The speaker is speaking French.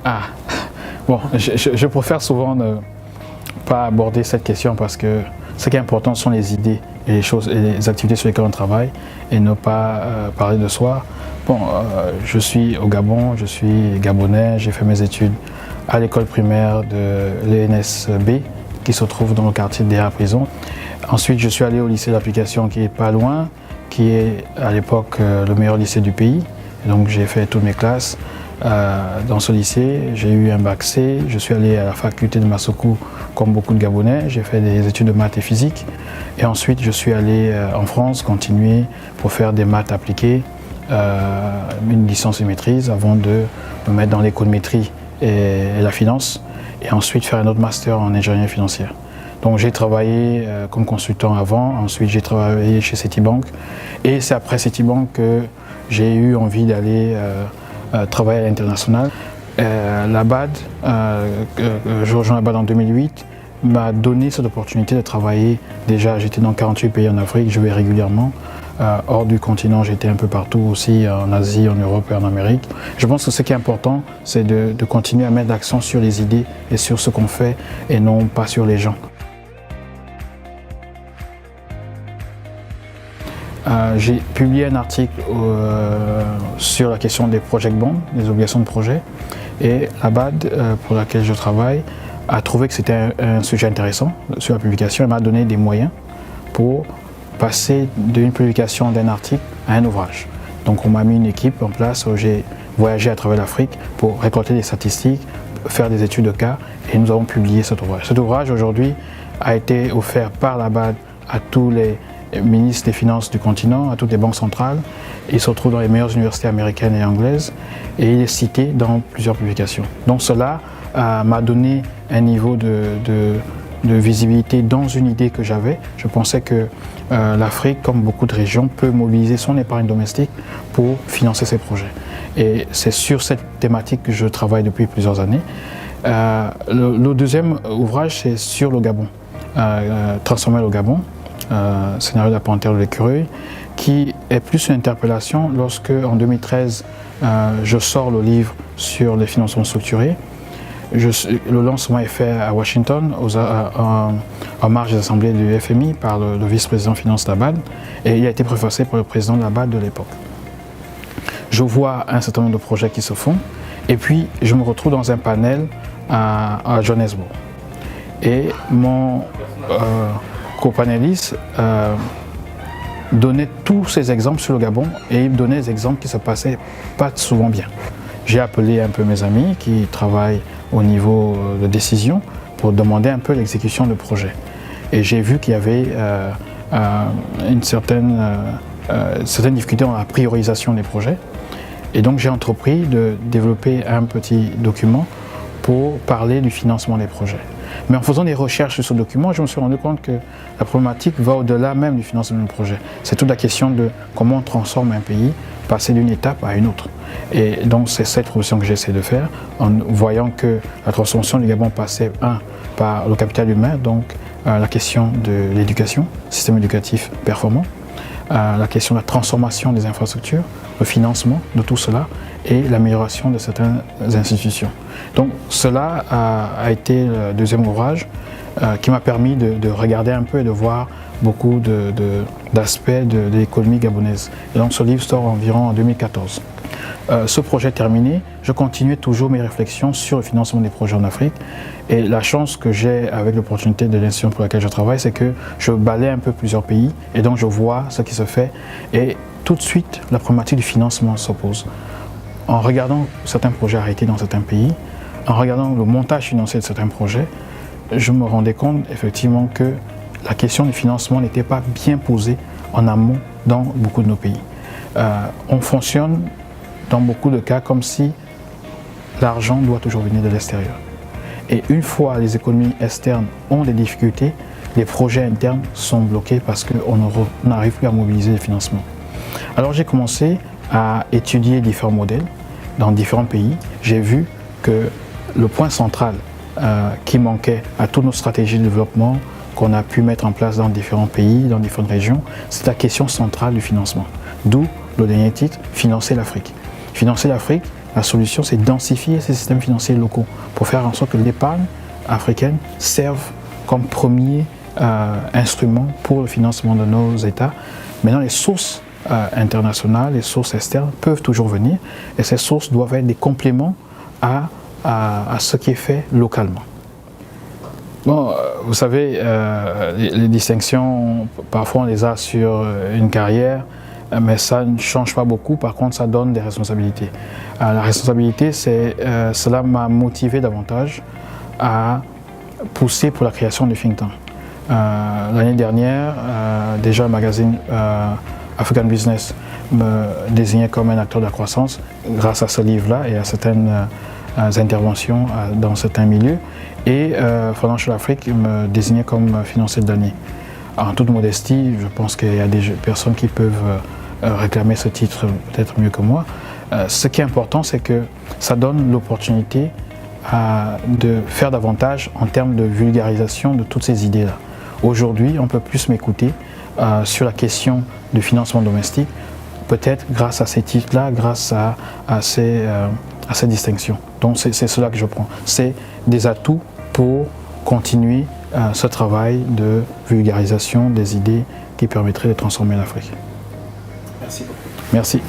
Ah, bon, je préfère souvent ne pas aborder cette question parce que ce qui est important sont les idées et les choses et les activités sur lesquelles on travaille et ne pas parler de soi. Bon, je suis au Gabon, je suis gabonais, j'ai fait mes études à l'école primaire de l'ENSB qui se trouve dans le quartier de la prison. Ensuite, je suis allé au lycée d'application qui est pas loin, qui est à l'époque le meilleur lycée du pays. Et donc j'ai fait toutes mes classes dans ce lycée. J'ai eu un bac C, je suis allé à la faculté de Massokou comme beaucoup de Gabonais. J'ai fait des études de maths et physique. Et ensuite, je suis allé en France continuer pour faire des maths appliquées, une licence et maîtrise avant de me mettre dans l'économétrie et la finance. Et ensuite faire un autre master en ingénierie financière. Donc j'ai travaillé comme consultant avant, ensuite j'ai travaillé chez Citibank et c'est après Citibank que j'ai eu envie d'aller travailler à l'international. La BAD, je rejoins la BAD en 2008, m'a donné cette opportunité de travailler. Déjà j'étais dans 48 pays en Afrique, je vais régulièrement. Hors du continent, j'étais un peu partout aussi, en Asie, en Europe et en Amérique. Je pense que ce qui est important, c'est de continuer à mettre l'accent sur les idées et sur ce qu'on fait et non pas sur les gens. J'ai publié un article sur la question des project bonds, des obligations de projet, et la BAD, pour laquelle je travaille, a trouvé que c'était un sujet intéressant sur la publication et m'a donné des moyens pour passer d'une publication d'un article à un ouvrage. Donc on m'a mis une équipe en place où j'ai voyagé à travers l'Afrique pour récolter des statistiques, faire des études de cas et nous avons publié cet ouvrage. Cet ouvrage aujourd'hui a été offert par la BAD à tous les ministres des Finances du continent, à toutes les banques centrales. Il se retrouve dans les meilleures universités américaines et anglaises et il est cité dans plusieurs publications. Donc cela m'a donné un niveau de visibilité dans une idée que j'avais. Je pensais que l'Afrique, comme beaucoup de régions, peut mobiliser son épargne domestique pour financer ses projets. Et c'est sur cette thématique que je travaille depuis plusieurs années. Le deuxième ouvrage, c'est sur le Gabon, Transformer le Gabon, scénario de la panthère de l'écureuil, qui est plus une interpellation lorsque, en 2013, je sors le livre sur les financements structurés. Le lancement est fait à Washington, en marge des assemblées du FMI, par le vice-président finance de la BAD, et il a été préfacé par le président de la BAD de l'époque. Je vois un certain nombre de projets qui se font, et puis je me retrouve dans un panel à Johannesburg. Et mon copanéliste donnait tous ces exemples sur le Gabon, et il me donnait des exemples qui ne se passaient pas souvent bien. J'ai appelé un peu mes amis qui travaillent au niveau de décision pour demander un peu l'exécution de projet. Et j'ai vu qu'il y avait une certaine difficulté dans la priorisation des projets. Et donc j'ai entrepris de développer un petit document pour parler du financement des projets. Mais en faisant des recherches sur ce document, je me suis rendu compte que la problématique va au-delà même du financement du projet. C'est toute la question de comment on transforme un pays, passer d'une étape à une autre. Et donc c'est cette proposition que j'essaie de faire en voyant que la transformation du Gabon passait par le capital humain, donc la question de l'éducation, système éducatif performant, la question de la transformation des infrastructures, le financement de tout cela et l'amélioration de certaines institutions. Donc cela a été le deuxième ouvrage qui m'a permis de regarder un peu et de voir beaucoup d'aspects de l'économie gabonaise. Et donc ce livre sort environ en 2014. Ce projet terminé, je continuais toujours mes réflexions sur le financement des projets en Afrique. Et la chance que j'ai avec l'opportunité de l'institution pour laquelle je travaille, c'est que je balaie un peu plusieurs pays et donc je vois ce qui se fait. Et tout de suite, la problématique du financement s'oppose. En regardant certains projets arrêtés dans certains pays, en regardant le montage financier de certains projets, je me rendais compte effectivement que la question du financement n'était pas bien posée en amont dans beaucoup de nos pays. On fonctionne dans beaucoup de cas comme si l'argent doit toujours venir de l'extérieur. Et une fois les économies externes ont des difficultés, les projets internes sont bloqués parce qu'on n'arrive plus à mobiliser les financements. Alors j'ai commencé à étudier différents modèles dans différents pays. J'ai vu que le point central qui manquait à toutes nos stratégies de développement qu'on a pu mettre en place dans différents pays, dans différentes régions, c'est la question centrale du financement. D'où le dernier titre, Financer l'Afrique. Financer l'Afrique La solution, c'est densifier ces systèmes financiers locaux pour faire en sorte que l'épargne africaine serve comme premier instrument pour le financement de nos États. Maintenant, les sources internationales, les sources externes peuvent toujours venir et ces sources doivent être des compléments à ce qui est fait localement. Bon, vous savez, les distinctions, parfois on les a sur une carrière, mais ça ne change pas beaucoup. Par contre, ça donne des responsabilités. La responsabilité, cela m'a motivé davantage à pousser pour la création du think tank. L'année dernière, déjà le magazine African Business me désignait comme un acteur de la croissance grâce à ce livre-là et à certaines interventions dans certains milieux. Et Financial Afrique me désignait comme financier de l'année. En toute modestie, je pense qu'il y a des personnes qui peuvent réclamer ce titre peut-être mieux que moi. Ce qui est important, c'est que ça donne l'opportunité de faire davantage en termes de vulgarisation de toutes ces idées-là. Aujourd'hui, on peut plus m'écouter sur la question du financement domestique, peut-être grâce à ces titres-là, grâce à ces distinctions. Donc c'est cela que je prends. C'est des atouts pour continuer ce travail de vulgarisation des idées qui permettraient de transformer l'Afrique. Merci beaucoup. Merci.